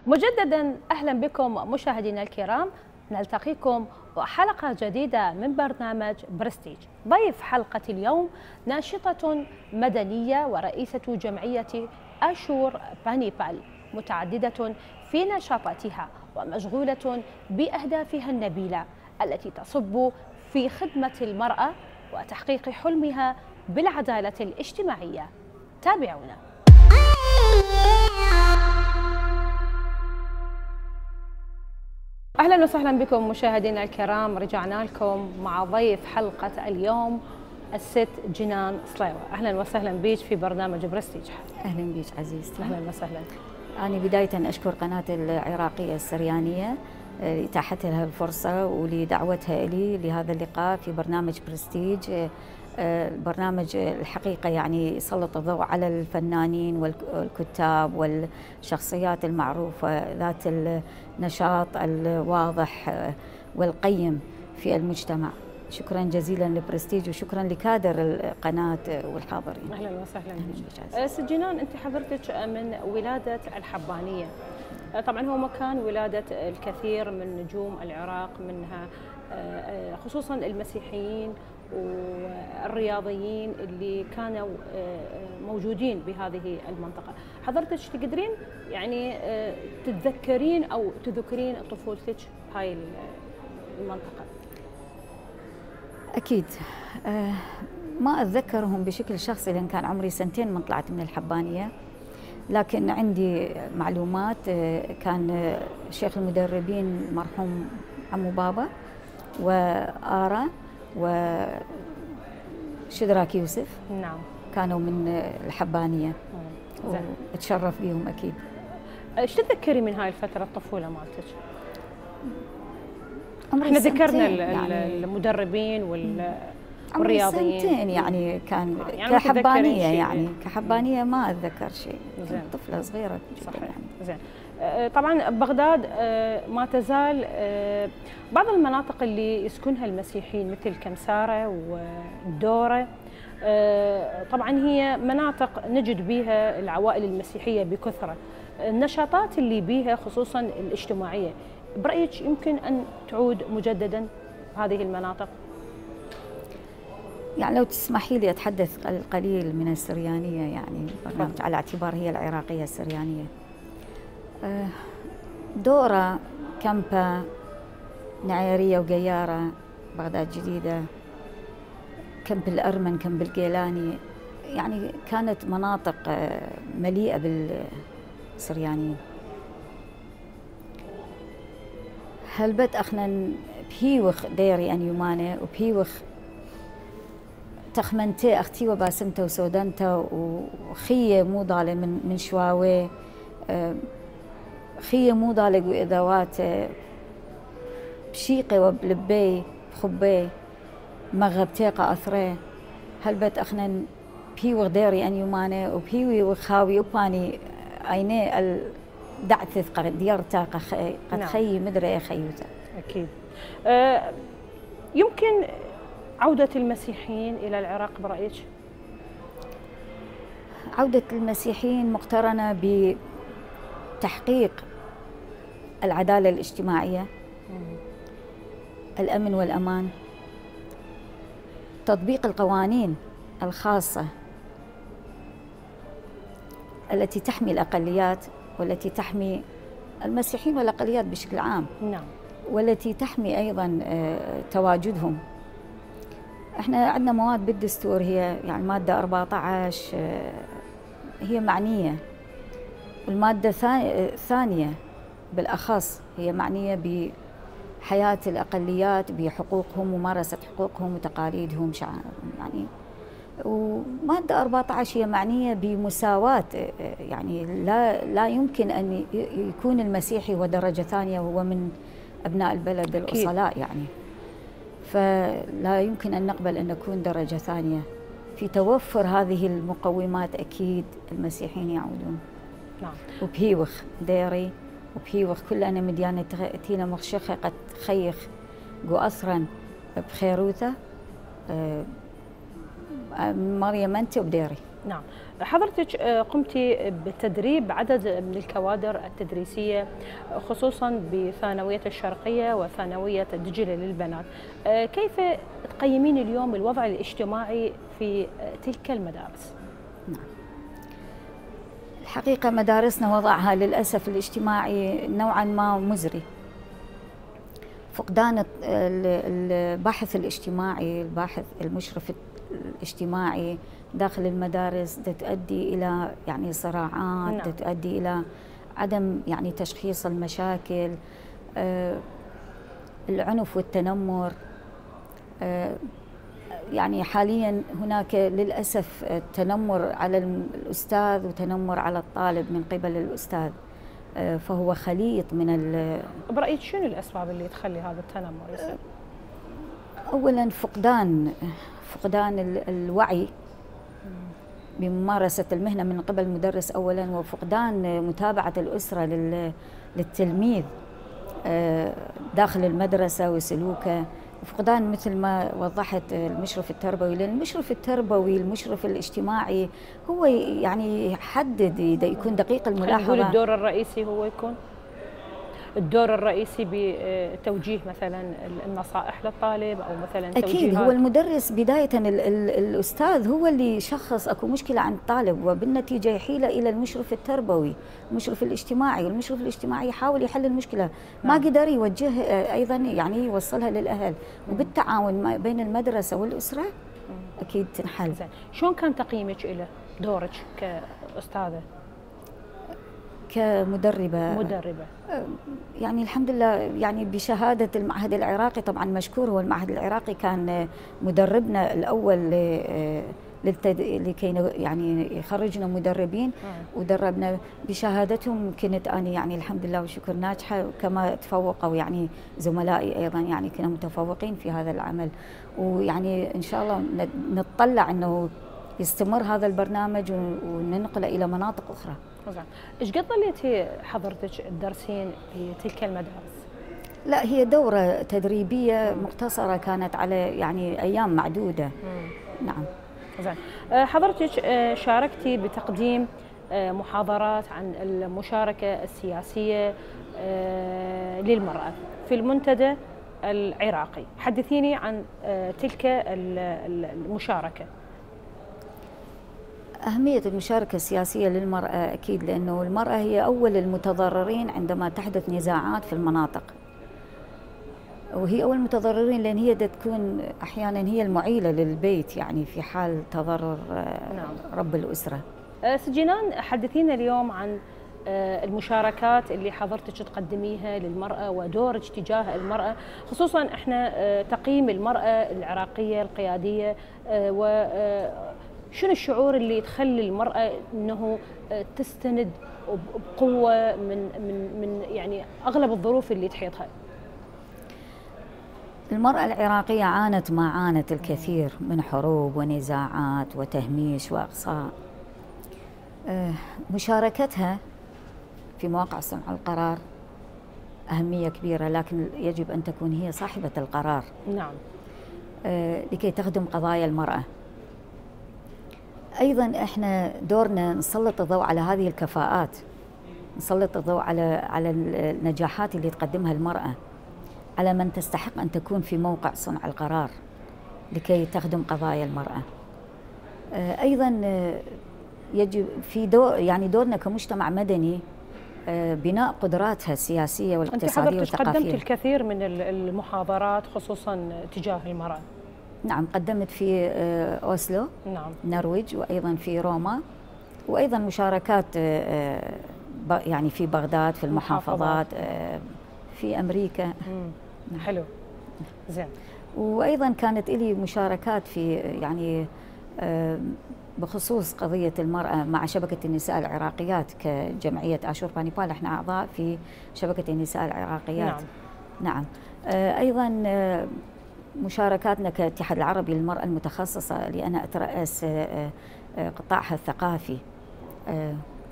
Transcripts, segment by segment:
مجددا أهلا بكم مشاهدينا الكرام، نلتقيكم وحلقة جديدة من برنامج برستيج. ضيف حلقة اليوم ناشطة مدنية ورئيسة جمعية أشور بانيبال، متعددة في نشاطاتها ومشغولة بأهدافها النبيلة التي تصب في خدمة المرأة وتحقيق حلمها بالعدالة الاجتماعية. تابعونا. أهلا وسهلا بكم مشاهدينا الكرام، رجعنا لكم مع ضيف حلقة اليوم الست جنان صليوة. أهلا وسهلا بيك في برنامج برستيج. أهلا بيك عزيزتي. أهلا وسهلا. أنا بداية أشكر قناة العراقية السريانية لإتاحت لها الفرصة ولدعوتها لي لهذا اللقاء في برنامج برستيج. البرنامج الحقيقة يعني يسلط الضوء على الفنانين والكتاب والشخصيات المعروفة ذات النشاط الواضح والقيم في المجتمع. شكرا جزيلا لبرستيج وشكرا لكادر القناة والحاضرين. أهلا وسهلا بك. ست جنان، أنت حضرتك من ولادة الحبانية، طبعا هو مكان ولادة الكثير من نجوم العراق، منها خصوصا المسيحيين والرياضيين اللي كانوا موجودين بهذه المنطقة. حضرتك تقدرين يعني تتذكرين أو تذكرين طفولتك هاي المنطقة؟ أكيد. ما أتذكرهم بشكل شخصي لأن كان عمري سنتين من طلعت من الحبانية، لكن عندي معلومات. كان شيخ المدربين المرحوم عمو بابا وآرا وشدراك يوسف، نعم، كانوا من الحبانية واتشرف بهم أكيد. ايش تتذكري من هاي الفترة الطفولة مالتك؟ احنا ذكرنا يعني المدربين والرياضيين. سنتين يعني كان يعني كحبانية، يعني كحبانية ما أتذكر شيء، كنت طفلة صغيرة جدا. يعني زين. طبعا بغداد ما تزال بعض المناطق اللي يسكنها المسيحيين مثل كمسارة والدورة، طبعا هي مناطق نجد بها العوائل المسيحية بكثرة. النشاطات اللي بيها خصوصا الاجتماعية برأيك يمكن أن تعود مجددا هذه المناطق؟ يعني لو تسمحي لي أتحدث القليل من السريانية، يعني على اعتبار هي العراقية السريانية. دورة، كمبة، نعيرية وقيارة، بغداد جديدة، كمب الأرمن، كمب القيلاني، يعني كانت مناطق مليئة بالسريانيين. هلبت أخنا بهيوخ ديري أن يمانة وبهيوخ تخمنتي أختي وباسمته وسودنته وخية مو ضالة من شواوي، خية مو ضالة وإذوات بشيقي وبلبي بخبي مغبتيقة أثري. هلبت أخنا بهيوخ ديري أن يمانة وبهيوي وخاوي وباني عيني دعثث قد ديرتا قد خي مدري خيوتا. أكيد. يمكن عودة المسيحيين إلى العراق برأيك؟ عودة المسيحيين مقترنة بتحقيق العدالة الاجتماعية، الأمن والأمان، تطبيق القوانين الخاصة التي تحمي الأقليات والتي تحمي المسيحيين والأقليات بشكل عام، نعم، والتي تحمي أيضا تواجدهم. احنا عندنا مواد بالدستور، هي يعني مادة 14 هي معنية، والمادة الثانية بالأخص هي معنية بحياة الأقليات، بحقوقهم، ممارسة حقوقهم وتقاليدهم شعائرهم يعني. ومادة 14 هي معنية بمساواة، يعني لا يمكن أن يكون المسيحي هو درجة ثانية وهو من أبناء البلد الأصلاء يعني. فلا يمكن أن نقبل أن نكون درجة ثانية. في توفر هذه المقومات أكيد المسيحيين يعودون. نعم. وبهيوخ ديري وبهيوخ كل أنا مديانة تينا مخشخة قد خيخ قو أثرا بخيروثة مريم أنت وبديري. نعم. حضرتك قمت بتدريب عدد من الكوادر التدريسية خصوصا بثانوية الشرقية وثانوية دجلة للبنات. كيف تقيمين اليوم الوضع الاجتماعي في تلك المدارس؟ نعم. الحقيقة مدارسنا وضعها للأسف الاجتماعي نوعا ما مزري. فقدان الباحث الاجتماعي، الباحث المشرف الاجتماعي داخل المدارس تؤدي إلى يعني صراعات، نعم. تؤدي إلى عدم يعني تشخيص المشاكل، العنف والتنمر. يعني حاليا هناك للأسف تنمر على الأستاذ وتنمر على الطالب من قبل الأستاذ، فهو خليط من برأيك شنو الأسباب اللي تخلي هذا التنمر يصير؟ أولا فقدان الوعي بممارسة المهنة من قبل المدرس أولا، وفقدان متابعة الأسرة للتلميذ داخل المدرسة وسلوكه، وفقدان مثل ما وضحت المشرف التربوي، لأن المشرف التربوي المشرف الاجتماعي هو يعني يحدد إذا يكون دقيق الملاحظة. نقول الدور الرئيسي هو يكون الدور الرئيسي بتوجيه مثلا النصائح للطالب او مثلا أكيد توجيهات. هو المدرس بداية الأستاذ هو اللي يشخص أكو مشكلة عند الطالب، وبالنتيجة يحيله إلى المشرف التربوي، المشرف الاجتماعي، والمشرف الاجتماعي يحاول يحل المشكلة. ما قدر يوجه أيضا يعني يوصلها للأهل، وبالتعاون بين المدرسة والأسرة أكيد تنحل. زين، شلون كان تقييمك له دورك كأستاذة؟ كمدربة يعني الحمد لله، يعني بشهادة المعهد العراقي طبعا مشكور، هو المعهد العراقي كان مدربنا الأول لكي يعني يخرجنا مدربين، ودربنا بشهادتهم. كنت أنا يعني الحمد لله وشكر ناجحة، كما تفوقوا يعني زملائي أيضا، يعني كنا متفوقين في هذا العمل. ويعني إن شاء الله نتطلع أنه يستمر هذا البرنامج وننقله إلى مناطق أخرى. ايش قد ظليتي حضرتك تدرسين في تلك المدارس؟ لا، هي دورة تدريبية مقتصرة كانت على يعني أيام معدودة. نعم. زين، حضرتك شاركتي بتقديم محاضرات عن المشاركة السياسية للمرأة في المنتدى العراقي، حدثيني عن تلك المشاركة. أهمية المشاركة السياسية للمرأة أكيد، لأنه المرأة هي أول المتضررين عندما تحدث نزاعات في المناطق، وهي أول المتضررين لأن هي تكون أحيانا هي المعيلة للبيت يعني في حال تضرر رب الأسرة. سجينان، حدثينا اليوم عن المشاركات اللي حضرتك تقدميها للمرأة ودورك تجاه المرأة، خصوصا احنا تقييم المرأة العراقية القيادية، و شنو الشعور اللي تخلي المرأة انه تستند بقوة من يعني اغلب الظروف اللي تحيطها؟ المرأة العراقية عانت ما عانت الكثير من حروب ونزاعات وتهميش وإقصاء. مشاركتها في مواقع صنع القرار أهمية كبيرة، لكن يجب أن تكون هي صاحبة القرار. نعم. لكي تخدم قضايا المرأة. أيضا إحنا دورنا نسلط الضوء على هذه الكفاءات، نسلط الضوء على النجاحات اللي تقدمها المرأة، على من تستحق أن تكون في موقع صنع القرار لكي تخدم قضايا المرأة. أيضا يجب في دور يعني دورنا كمجتمع مدني بناء قدراتها السياسية والاقتصادية والثقافية. أنت قدمت الكثير من المحاضرات خصوصا تجاه المرأة. نعم، قدمت في أوسلو، نعم، نرويج، وأيضا في روما، وأيضا مشاركات يعني في بغداد، في المحافظات، في أمريكا. حلو، زين. وأيضا كانت لي مشاركات في يعني بخصوص قضية المرأة مع شبكة النساء العراقيات كجمعية آشور بانيبال، احنا أعضاء في شبكة النساء العراقيات. نعم. أيضا مشاركاتنا كاتحاد العربي للمرأة المتخصصة اللي أنا أترأس قطاعها الثقافي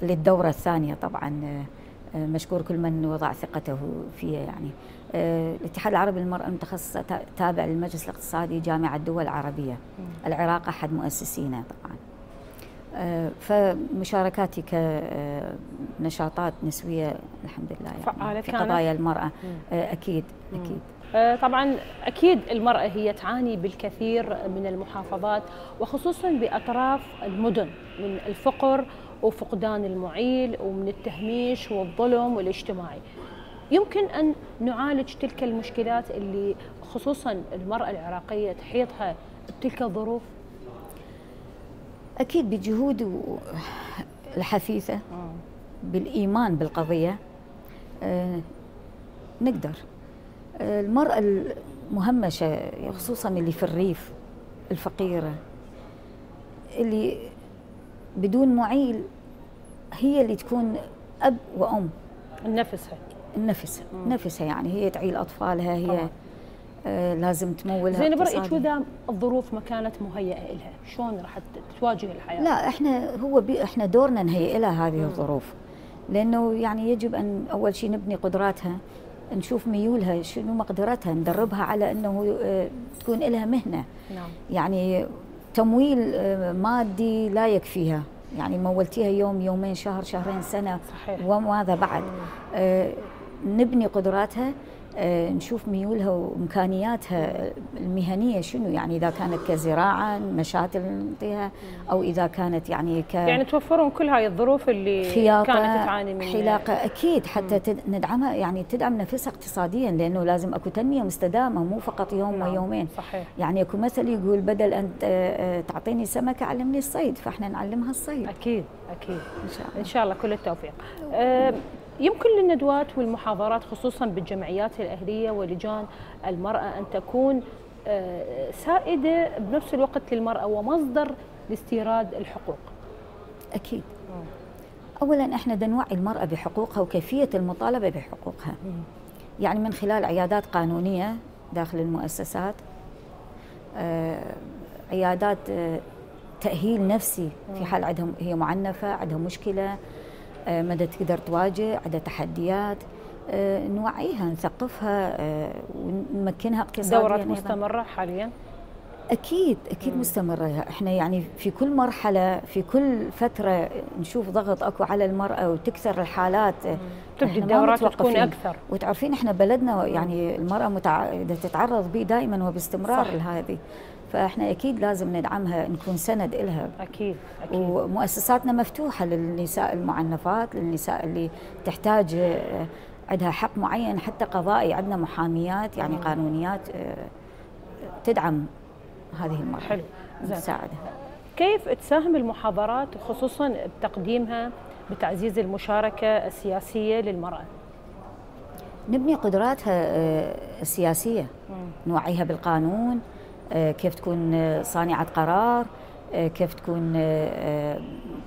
للدورة الثانية. طبعا مشكور كل من وضع ثقته فيها. يعني الاتحاد العربي للمرأة المتخصصة تابع للمجلس الاقتصادي جامعة الدول العربية. العراق أحد مؤسسينه طبعا. فمشاركاتي كنشاطات نسوية الحمد لله يعني فعالة في كانت؟ قضايا المرأة أكيد. طبعا أكيد المرأة هي تعاني بالكثير من المحافظات وخصوصا بأطراف المدن من الفقر وفقدان المعيل ومن التهميش والظلم والاجتماعي. يمكن أن نعالج تلك المشكلات اللي خصوصا المرأة العراقية تحيطها بتلك الظروف؟ أكيد بجهود الحثيثة بالإيمان بالقضية نقدر. المرأة المهمشة خصوصا اللي في الريف الفقيرة اللي بدون معيل هي اللي تكون أب وأم نفسها يعني هي تعيل أطفالها، هي لازم تمولها. زين برأيك وإذا الظروف ما كانت مهيئة لها شلون راح تواجه الحياة؟ لا احنا دورنا نهيئ لها هذه الظروف، لأنه يعني يجب أن أول شيء نبني قدراتها، نشوف ميولها شنو مقدرتها، ندربها على أنه تكون لها مهنة. نعم. يعني تمويل مادي لا يكفيها، يعني مولتيها يوم يومين شهر شهرين سنة. صحيح. وماذا بعد؟ نبني قدراتها، نشوف ميولها وامكانياتها المهنيه شنو، يعني اذا كانت كزراعه نشاط نعطيها، او اذا كانت يعني يعني توفرون كل هاي الظروف اللي كانت تعاني منها. حلاقه اكيد حتى ندعمها، يعني تدعم نفسها اقتصاديا، لانه لازم اكو تنميه مستدامه مو فقط يوم. نعم. ويومين. صحيح. يعني اكو مثل يقول بدل ان تعطيني سمكه علمني الصيد، فاحنا نعلمها الصيد. اكيد ان شاء الله كل التوفيق. يمكن للندوات والمحاضرات خصوصا بالجمعيات الأهلية ولجان المرأة أن تكون سائدة بنفس الوقت للمرأة ومصدر لاستيراد الحقوق. أكيد. أولا احنا نوعي المرأة بحقوقها وكيفية المطالبة بحقوقها. يعني من خلال عيادات قانونية داخل المؤسسات، عيادات تأهيل نفسي في حال عندها هي معنفة، عندها مشكلة مدى تقدر تواجه، عندها تحديات، نوعيها نثقفها ونمكنها اقتصاديا. دورات مستمرة حاليا؟ أكيد مستمرة. احنا يعني في كل مرحلة في كل فترة نشوف ضغط اكو على المرأة وتكثر الحالات، تبدي الدورات تكون أكثر. وتعرفين احنا بلدنا يعني المرأة تتعرض به دائما وباستمرار لهذه، فاحنا اكيد لازم ندعمها، نكون سند لها. اكيد. ومؤسساتنا مفتوحه للنساء المعنفات، للنساء اللي تحتاج عندها حق معين حتى قضائي، عندنا محاميات يعني قانونيات تدعم هذه المرأة. حلو. تساعدها. كيف تساهم المحاضرات خصوصا بتقديمها بتعزيز المشاركه السياسيه للمرأة؟ نبني قدراتها السياسيه، نوعيها بالقانون، كيف تكون صانعة قرار، كيف تكون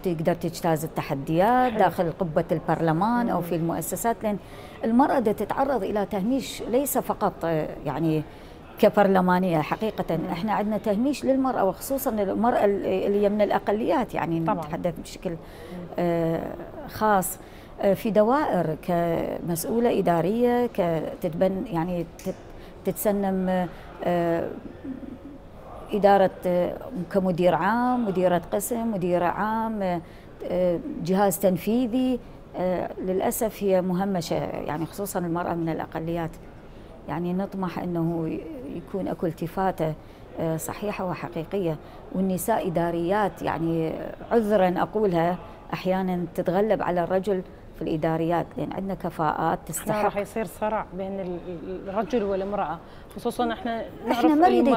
تقدر تجتاز التحديات داخل قبة البرلمان أو في المؤسسات، لأن المرأة تتعرض إلى تهميش ليس فقط يعني كبرلمانية. حقيقة احنا عندنا تهميش للمرأة، وخصوصا المرأة اللي من الأقليات، يعني نتحدث بشكل خاص في دوائر كمسؤولة إدارية، كتتبن يعني تتسنم إدارة كمدير عام، مديرة قسم، مديرة عام، جهاز تنفيذي. للأسف هي مهمشة، يعني خصوصا المرأة من الأقليات. يعني نطمح أنه يكون أكو التفاتة صحيحة وحقيقية، والنساء إداريات، يعني عذرا أقولها أحيانا تتغلب على الرجل في الإداريات، لأن عندنا كفاءات تستحق. راح يصير صراع بين الرجل والامرأة، خصوصا احنا ما نريد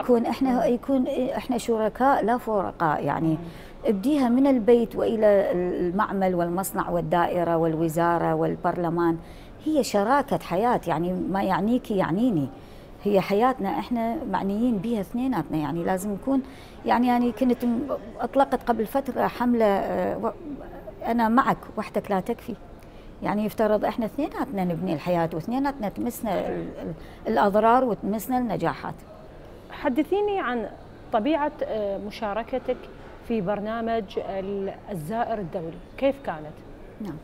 احنا شركاء لا فرقاء، يعني ابديها من البيت وإلى المعمل والمصنع والدائرة والوزارة والبرلمان. هي شراكة حياة، يعني ما يعنيك يعنيني، هي حياتنا احنا معنيين بها اثنيناتنا. يعني لازم نكون يعني كنت اطلقت قبل فترة حملة انا معك وحدك لا تكفي، يعني يفترض احنا اثنيناتنا نبني الحياة، واثنيناتنا تمسنا الاضرار وتمسنا النجاحات. حدثيني عن طبيعة مشاركتك في برنامج الزائر الدولي، كيف كانت؟ نعم،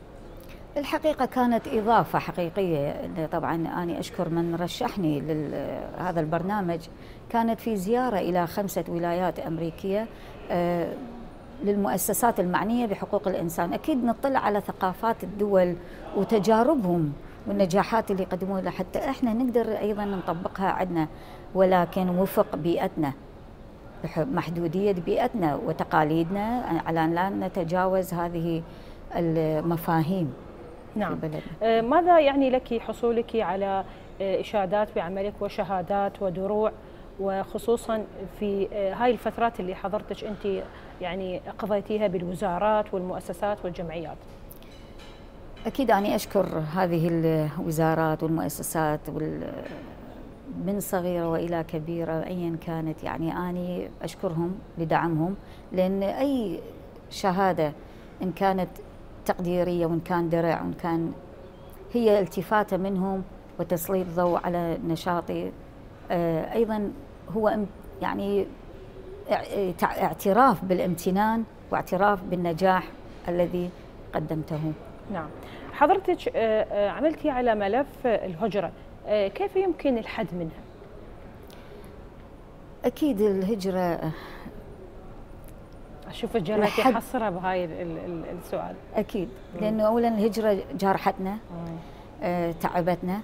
الحقيقة كانت إضافة حقيقية. طبعا أنا أشكر من رشحني لهذا البرنامج. كانت في زيارة إلى 5 ولايات أمريكية للمؤسسات المعنية بحقوق الإنسان. أكيد نطلع على ثقافات الدول وتجاربهم والنجاحات اللي يقدموها حتى إحنا نقدر أيضا نطبقها عندنا، ولكن وفق بيئتنا، محدودية بيئتنا وتقاليدنا، على أن لا نتجاوز هذه المفاهيم. نعم. ماذا يعني لك حصولك على إشادات بعملك وشهادات ودروع، وخصوصا في هاي الفترات اللي حضرتك أنت يعني قضيتيها بالوزارات والمؤسسات والجمعيات؟ أكيد أنا أشكر هذه الوزارات والمؤسسات من صغيرة وإلى كبيرة أيا كانت، يعني أنا أشكرهم لدعمهم، لأن أي شهادة إن كانت تقديرية وإن كان درع وإن كان هي التفاتة منهم وتسليط ضوء على نشاطي، أيضا هو يعني اعتراف بالامتنان واعتراف بالنجاح الذي قدمته. نعم. حضرتك عملتي على ملف الهجرة، كيف يمكن الحد منها؟ أكيد الهجرة، أشوف جريتي حسرة بهاي السؤال. أكيد، لأنه أولا الهجرة جارحتنا، تعبتنا،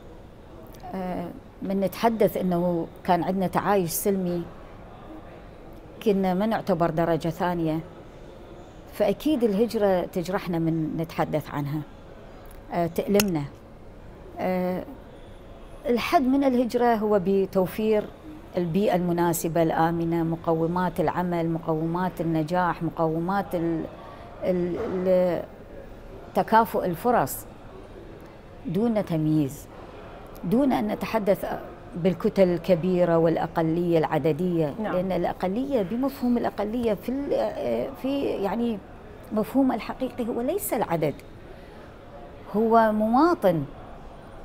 من نتحدث أنه كان عندنا تعايش سلمي كنا ما نعتبر درجة ثانية، فأكيد الهجرة تجرحنا من نتحدث عنها، تألمنا. الحد من الهجرة هو بتوفير البيئة المناسبة الآمنة، مقومات العمل، مقومات النجاح، مقومات تكافؤ الفرص دون تمييز، دون أن نتحدث بالكتل الكبيرة والأقلية العددية. نعم. لأن الأقلية بمفهوم الأقلية في يعني مفهوم الحقيقي هو ليس العدد، هو مواطن،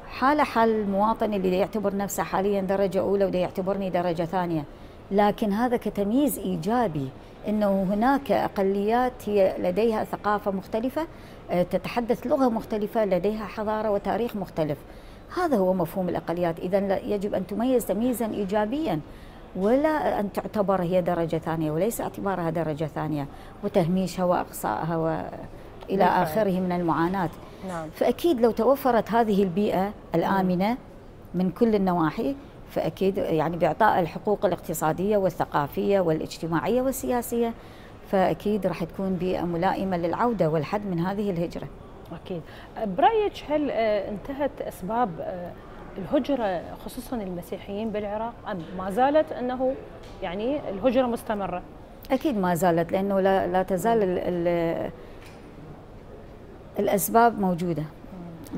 حال المواطن اللي يعتبر نفسه حاليا درجة أولى وده يعتبرني درجة ثانية، لكن هذا كتمييز إيجابي، إنه هناك أقليات هي لديها ثقافة مختلفة، تتحدث لغة مختلفة، لديها حضارة وتاريخ مختلف. هذا هو مفهوم الأقليات. إذن يجب أن تميز تمييزا إيجابيا، ولا أن تعتبر هي درجة ثانية، وليس اعتبارها درجة ثانية وتهميشها وإقصائها وإلى آخره من المعاناة. نعم. فأكيد لو توفرت هذه البيئة الآمنة من كل النواحي، فأكيد يعني بإعطاء الحقوق الاقتصادية والثقافية والاجتماعية والسياسية، فأكيد راح تكون بيئة ملائمة للعودة والحد من هذه الهجرة. أكيد. برأيك هل انتهت أسباب الهجرة خصوصا المسيحيين بالعراق، أم ما زالت أنه يعني الهجرة مستمرة؟ أكيد ما زالت، لأنه لا تزال الأسباب موجودة،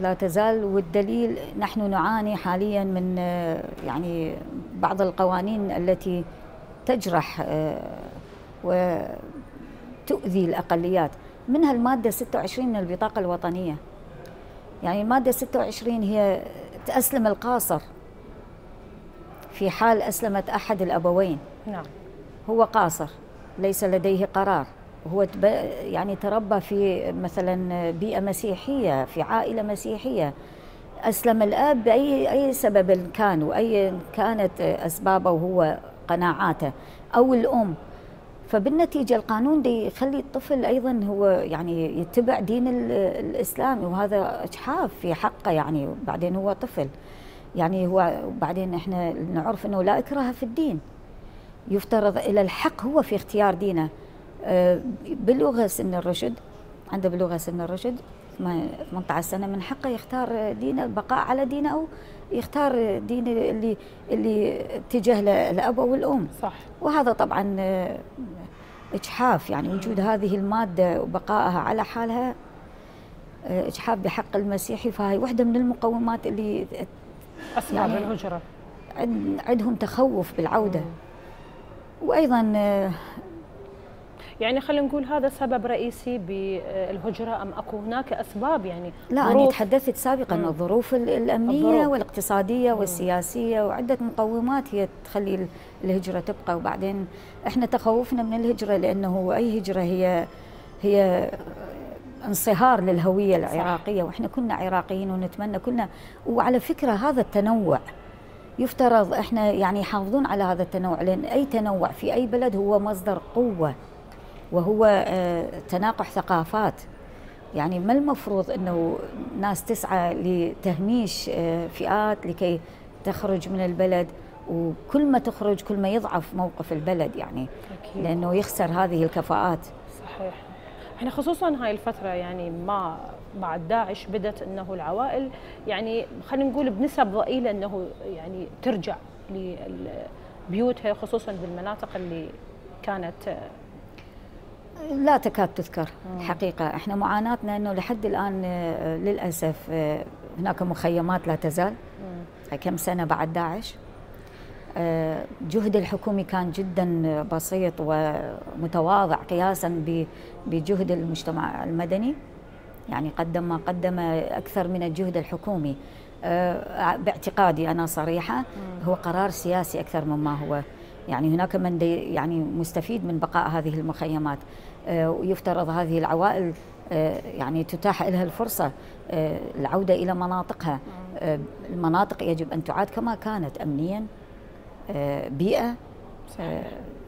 لا تزال. والدليل نحن نعاني حاليا من يعني بعض القوانين التي تجرح وتؤذي الأقليات، منها المادة 26 من البطاقة الوطنية. يعني المادة 26 هي تأسلم القاصر في حال أسلمت أحد الأبوين. نعم. هو قاصر ليس لديه قرار، هو يعني تربى في مثلا بيئة مسيحية، في عائلة مسيحية، أسلم الأب بأي سبب كان، وأي كانت أسبابه وهو قناعاته، أو الأم. فبالنتيجة القانون دي يخلي الطفل أيضا هو يعني يتبع دين الإسلام، وهذا إجحاف في حقه يعني. بعدين هو طفل يعني، هو بعدين إحنا نعرف أنه لا إكراه في الدين، يفترض إلى الحق هو في اختيار دينه. بلغة سن الرشد، عنده بلغة سن الرشد 18 سنة، من حقه يختار دينه، البقاء على دينه أو يختار دين اللي اتجه الأب أو الأم. صح. وهذا طبعا إجحاف، يعني وجود هذه المادة وبقائها على حالها إجحاف بحق المسيحي. فهي واحدة من المقومات اللي أسباب يعني الهجرة، عندهم تخوف بالعودة. وأيضا يعني خلينا نقول هذا سبب رئيسي بالهجرة، أم أكو هناك أسباب يعني؟ لا، أنا تحدثت سابقا الظروف الأمنية والاقتصادية والسياسية، وعدة مقومات هي تخلي الهجرة تبقى. وبعدين إحنا تخوفنا من الهجرة لأنه أي هجرة هي انصهار للهوية العراقية. صح. وإحنا كنا عراقيين ونتمنى كنا. وعلى فكرة هذا التنوع يفترض إحنا يعني يحافظون على هذا التنوع، لأن أي تنوع في أي بلد هو مصدر قوة وهو تناقح ثقافات. يعني ما المفروض أنه ناس تسعى لتهميش فئات لكي تخرج من البلد، وكل ما تخرج كل ما يضعف موقف البلد، يعني أكيد. لأنه يخسر هذه الكفاءات. صحيح. احنا خصوصا هاي الفترة يعني ما بعد داعش بدت انه العوائل يعني خلينا نقول بنسب ضئيلة انه يعني ترجع لبيوتها، خصوصا بالمناطق اللي كانت لا تكاد تذكر. الحقيقة احنا معاناتنا انه لحد الان للأسف هناك مخيمات لا تزال كم سنة بعد داعش. جهد الحكومي كان جدا بسيط ومتواضع قياسا بجهد المجتمع المدني، يعني قدم ما قدم أكثر من الجهد الحكومي. باعتقادي أنا صريحة هو قرار سياسي أكثر مما هو، يعني هناك من يعني مستفيد من بقاء هذه المخيمات، ويفترض هذه العوائل يعني تتاح لها الفرصة العودة إلى مناطقها. المناطق يجب أن تعاد كما كانت أمنيا، بيئة،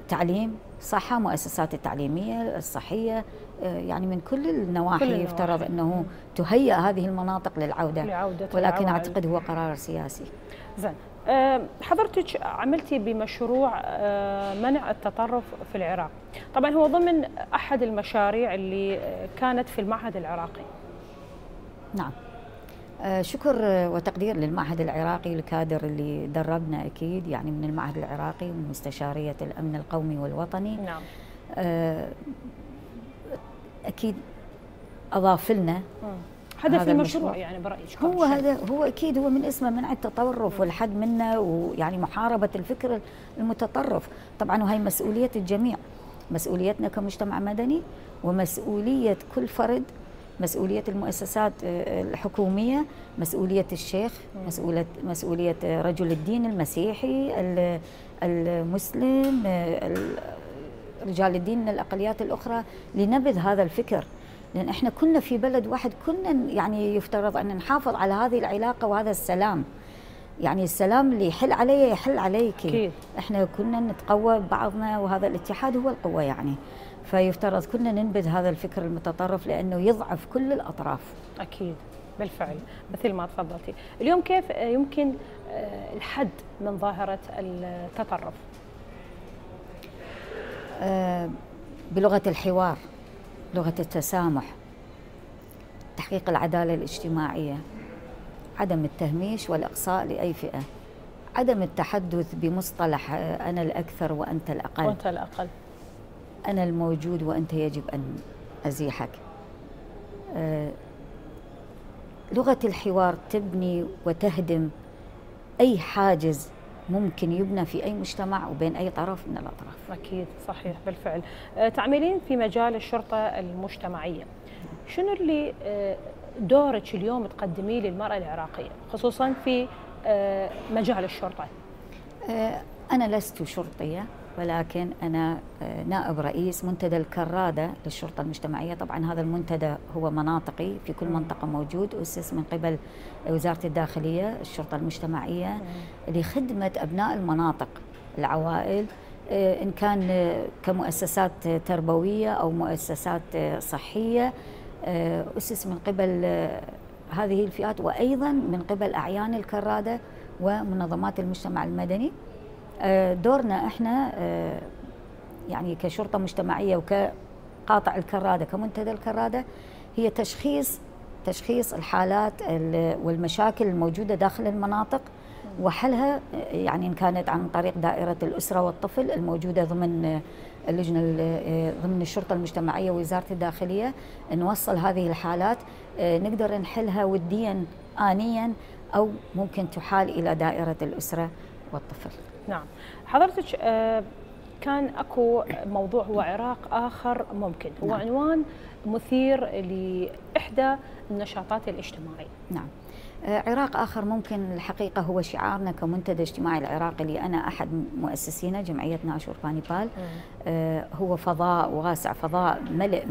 تعليم، صحة، مؤسسات التعليمية الصحية، يعني من كل النواحي يفترض أنه تهيأ هذه المناطق للعودة، ولكن أعتقد هو قرار سياسي. زين، حضرتك عملتي بمشروع منع التطرف في العراق، طبعا هو ضمن أحد المشاريع اللي كانت في المعهد العراقي. نعم، شكر وتقدير للمعهد العراقي، الكادر اللي دربنا أكيد يعني من المعهد العراقي ومن مستشارية الأمن القومي والوطني. نعم. أكيد أضاف لنا هدف المشروع يعني برأيك؟ هو أكيد هو من اسمه منع التطرف والحد منه، ويعني محاربة الفكر المتطرف طبعا، وهي مسؤولية الجميع، مسؤوليتنا كمجتمع مدني ومسؤولية كل فرد، مسؤولية المؤسسات الحكومية، مسؤولية الشيخ، مسؤولية رجل الدين المسيحي، المسلم، رجال الدين من الأقليات الأخرى، لنبذ هذا الفكر. لأن احنا كنا في بلد واحد، كنا يعني يفترض أن نحافظ على هذه العلاقة وهذا السلام، يعني السلام اللي يحل علي يحل عليك. أكيد. احنا كنا نتقوى ببعضنا، وهذا الاتحاد هو القوة يعني. فيفترض كنا ننبذ هذا الفكر المتطرف لأنه يضعف كل الأطراف. أكيد بالفعل مثل ما تفضلتي. اليوم كيف يمكن الحد من ظاهرة التطرف؟ بلغة الحوار، لغة التسامح، تحقيق العدالة الاجتماعية، عدم التهميش والإقصاء لأي فئة، عدم التحدث بمصطلح أنا الأكثر وأنت الأقل، أنا الموجود وأنت يجب أن أزيحك. لغة الحوار تبني وتهدم أي حاجز ممكن يبنى في أي مجتمع وبين أي طرف من الأطراف. أكيد صحيح بالفعل. تعملين في مجال الشرطة المجتمعية، شنو اللي دورك اليوم تقدميه للمرأة العراقية خصوصا في مجال الشرطة؟ أنا لست شرطية، ولكن أنا نائب رئيس منتدى الكرادة للشرطة المجتمعية. طبعا هذا المنتدى هو مناطقي، في كل منطقة موجود، أسس من قبل وزارة الداخلية الشرطة المجتمعية لخدمة أبناء المناطق، العوائل، إن كان كمؤسسات تربوية أو مؤسسات صحية، أسس من قبل هذه الفئات، وأيضا من قبل أعيان الكرادة ومنظمات المجتمع المدني. دورنا احنا يعني كشرطة مجتمعية وكقاطع الكرادة، كمنتدى الكرادة، هي تشخيص الحالات والمشاكل الموجودة داخل المناطق وحلها، يعني إن كانت عن طريق دائرة الأسرة والطفل الموجودة ضمن اللجنة ضمن الشرطة المجتمعية ووزارة الداخلية، نوصل هذه الحالات نقدر نحلها وديا آنيا، أو ممكن تحال إلى دائرة الأسرة والطفل. نعم. حضرتك كان اكو موضوع هو عراق آخر ممكن، هو نعم. عنوان مثير لإحدى النشاطات الاجتماعية. نعم. عراق آخر ممكن الحقيقة هو شعارنا كمنتدى اجتماعي العراقي، اللي أنا أحد مؤسسينه جمعيتنا أشوربا نيبال. هو فضاء واسع، فضاء ملئ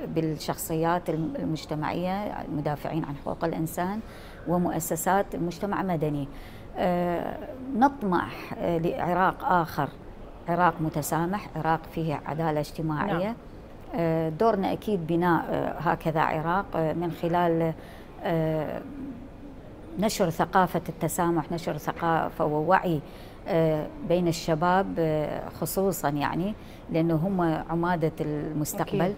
بالشخصيات المجتمعية المدافعين عن حقوق الإنسان ومؤسسات المجتمع المدني. نطمح لعراق آخر، عراق متسامح، عراق فيه عدالة اجتماعية. نعم. دورنا أكيد بناء هكذا عراق من خلال نشر ثقافة التسامح، نشر ثقافة ووعي بين الشباب خصوصا، يعني لأنه هم عمادة المستقبل. أكيد.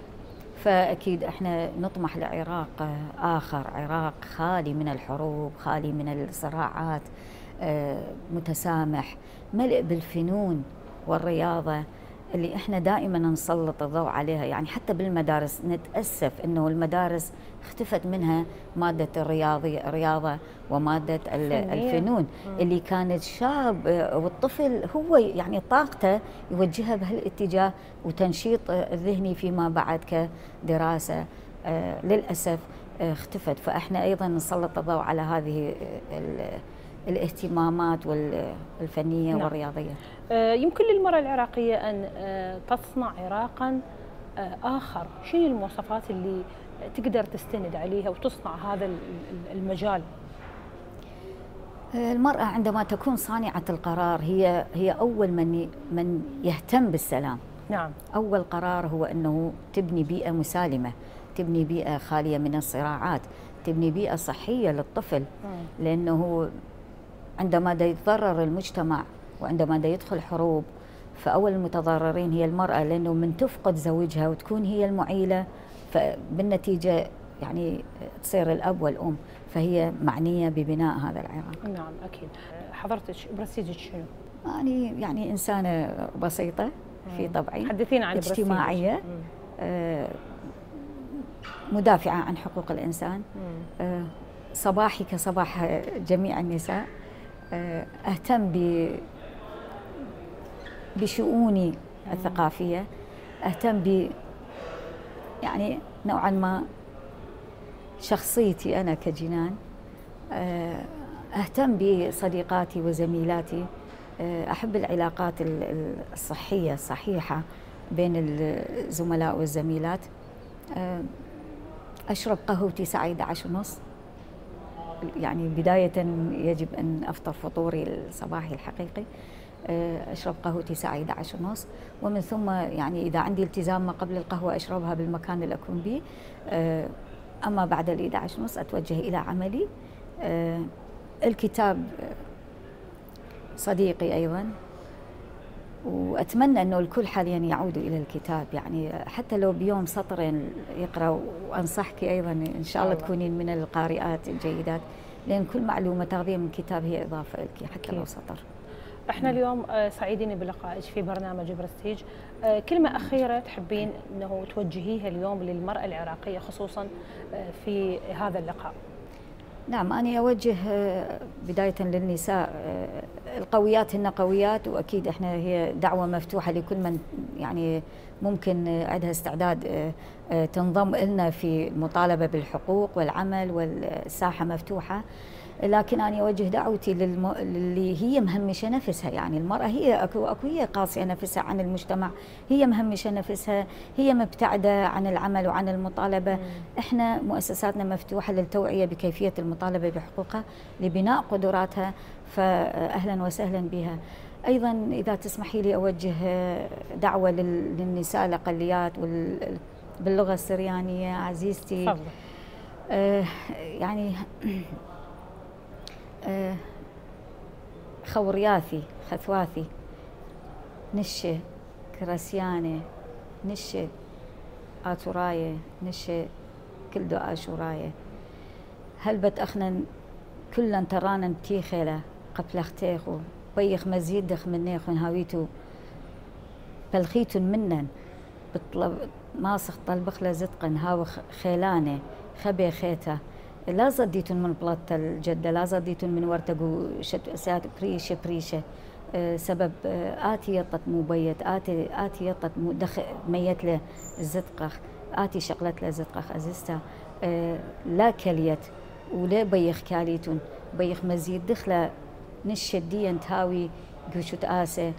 فأكيد احنا نطمح لعراق آخر، عراق خالي من الحروب، خالي من الصراعات، متسامح، ملئ بالفنون والرياضة اللي احنا دائما نسلط الضوء عليها. يعني حتى بالمدارس نتأسف انه المدارس اختفت منها مادة الرياضة ومادة الفنون اللي كانت شاب والطفل هو يعني طاقته يوجهها بهالاتجاه، وتنشيط الذهني فيما بعد كدراسة للأسف اختفت. فاحنا ايضا نسلط الضوء على هذه الاهتمامات الفنية. نعم. والرياضية. يمكن للمرأة العراقية أن تصنع عراقا آخر. شنو المواصفات اللي تقدر تستند عليها وتصنع هذا المجال؟ المرأة عندما تكون صانعة القرار هي أول من يهتم بالسلام. نعم. أول قرار هو أنه تبني بيئة مسالمة، تبني بيئة خالية من الصراعات، تبني بيئة صحية للطفل. لأنه عندما يتضرر المجتمع وعندما يدخل حروب، فأول المتضررين هي المرأة، لأنه من تفقد زوجها وتكون هي المعيلة، فبالنتيجة يعني تصير الأب والأم، فهي معنية ببناء هذا العراق. نعم أكيد. حضرتك برستيجك شنو؟ يعني إنسانة بسيطة في طبعي، حدثينا عن اجتماعية، مدافعة عن حقوق الإنسان، صباحي كصباح جميع النساء، أهتم بشؤوني الثقافية، أهتم يعني نوعا ما شخصيتي أنا كجنان، أهتم بصديقاتي وزميلاتي، أحب العلاقات الصحية الصحيحة بين الزملاء والزميلات، أشرب قهوتي الساعة 11:30. يعني بداية يجب أن أفطر فطوري الصباحي الحقيقي، أشرب قهوتي الساعة 11:30، ومن ثم يعني إذا عندي التزام ما قبل القهوة أشربها بالمكان اللي أكون به، أما بعد 11:30 أتوجه إلى عملي. الكتاب صديقي أيضا، وأتمنى أنه الكل حاليا يعودوا إلى الكتاب، يعني حتى لو بيوم سطرين يقرأ. وأنصحك أيضا إن شاء الله تكونين من القارئات الجيدات، لأن كل معلومة تاخذيها من كتاب هي إضافة لك حتى لو سطر. احنا اليوم سعيدين بلقائك في برنامج برستيج. كلمة أخيرة تحبين أنه توجهيها اليوم للمرأة العراقية خصوصا في هذا اللقاء؟ نعم، أنا أوجه بداية للنساء القويات هن قويات، وأكيد إحنا هي دعوة مفتوحة لكل من يعني ممكن عندها استعداد تنضم لنا في المطالبة بالحقوق والعمل، والساحة مفتوحة. لكن أنا أوجه دعوتي اللي هي مهمشة نفسها، يعني المرأة هي هي قاصية نفسها عن المجتمع، هي مهمشة نفسها، هي مبتعدة عن العمل وعن المطالبة. إحنا مؤسساتنا مفتوحة للتوعية بكيفية المطالبة بحقوقها لبناء قدراتها، فأهلا وسهلا بها. أيضا إذا تسمحي لي أوجه دعوة للنساء الأقليات باللغة السريانية عزيزتي. فضل. يعني خورياثي خثواثي نشة كراسيانة نشة آتوراية نشة كل دو آشوراية هل بتأخنا كلن ترانا بتيخيلة قبل اختيخو بيخ مزيد دخ منيخ من هاويتو بلخيتو منن بطلب ماسخ طلبخ لزدقن هاو خيلانة خبي خيتا لا زديتون من بلاط الجدة، لا زديتون من ورتقو شتوسات بريشة بريشة سبب آتي يطت مبيت آتي يطت دخ ميت له الزدقخ آتي شغلت له زدقخ أزستا لا كليت ولا بيخ كاليتون بيخ مزيد دخلة نشديا تهاوي قوشت آسة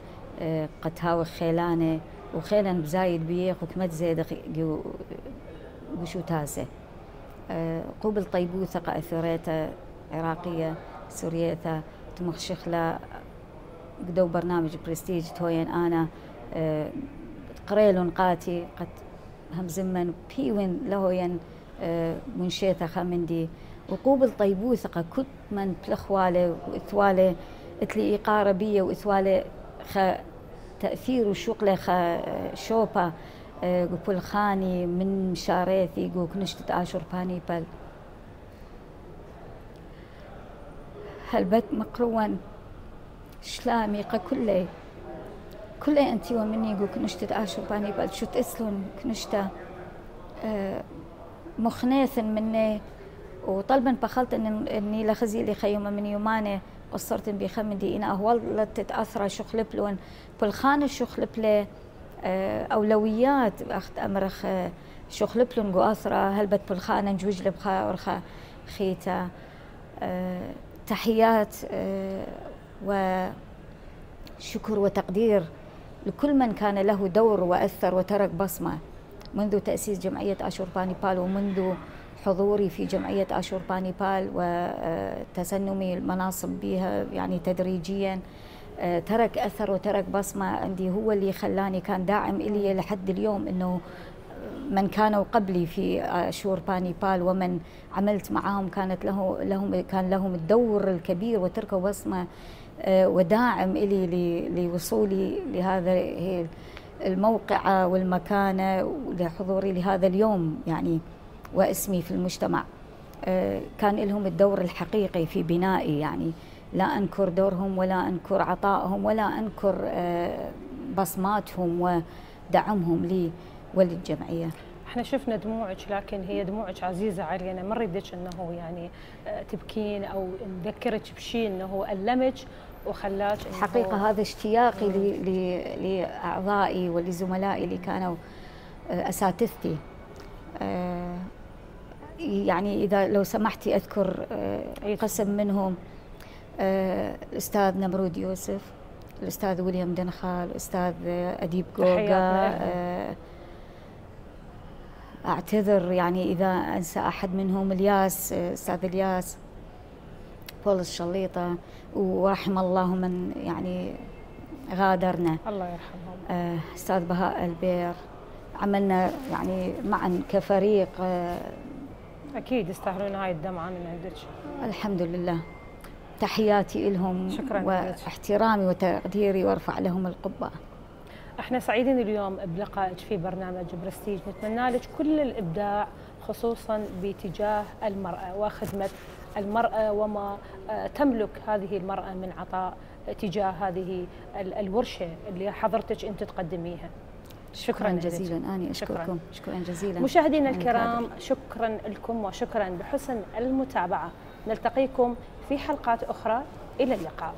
قد هاوي خيلانة وخيلا بزايد بيخ وكمت زيد قوشت آسة قوبل طيبوثة أثريتا عراقية سوريتا تمخشخلة قدو برنامج برستيج توين أنا قريلون قاتي قد هم زمن بيون لهوين منشيثة خامندي وقوبل طيبوثقة كت من بلخوالة وإثوالة اتلي إيقارة بية وإثوالة تأثير وشغلة شوبا قبل خاني من شاريثي قو كنشتت آشور باني بل هالبت مقروان شلامي كله أنتي ومني قو كنشتت آشور باني بل شو تأسلون كنشتا مخنيث مني وطلبا بخلت اني لخزي لي خيومه من يومانه قصرت بخمدي انا اهولت تتاثر شخلبلون بالخان شخلبله اولويات اخت امرخ شخلبلون جو اثرا هلبت بالخان نجوج لبخا ورخا خيتا تحيات وشكر وتقدير لكل من كان له دور واثر وترك بصمه منذ تاسيس جمعيه آشور بانيبال ومنذ حضوري في جمعية آشور بانيبال وتسنمي المناصب بها يعني تدريجيا ترك أثر وترك بصمة عندي، هو اللي خلاني كان داعم إلي لحد اليوم إنه من كانوا قبلي في آشور بانيبال ومن عملت معهم كان لهم الدور الكبير وتركوا بصمة وداعم إلي لوصولي لهذا الموقع والمكانة ولحضوري لهذا اليوم يعني واسمي في المجتمع. كان لهم الدور الحقيقي في بنائي، يعني لا أنكر دورهم ولا أنكر عطائهم ولا أنكر بصماتهم ودعمهم لي وللجمعية. احنا شفنا دموعك، لكن هي دموعك عزيزة علينا، ما نريدك انه يعني تبكين او نذكرك بشيء انه ألمك وخلاك. حقيقة هذا اشتياقي لأعضائي ولزملائي اللي كانوا أساتذتي. يعني إذا لو سمحتي أذكر قسم منهم الأستاذ نمرود يوسف، الأستاذ ويليام دنخال، الأستاذ أديب جوجا. أعتذر يعني إذا أنسى أحد منهم، الياس، أستاذ الياس، بولس شليطة، ورحم الله من يعني غادرنا، الله يرحمهم. أستاذ بهاء البير. عملنا يعني معا كفريق. أكيد يستاهلون هاي الدمعة من عندك. الحمد لله. تحياتي لهم. شكرا واحترامي وتقديري وارفع لهم القبعة. احنا سعيدين اليوم بلقائك في برنامج برستيج، نتمنى لك كل الإبداع خصوصا باتجاه المرأة وخدمة المرأة وما تملك هذه المرأة من عطاء تجاه هذه الورشة اللي حضرتك أنت تقدميها. شكرا جزيلا. أنا أشكركم. شكرا جزيلا مشاهدينا الكرام، شكرا لكم وشكرا بحسن المتابعة. نلتقيكم في حلقات أخرى، إلى اللقاء.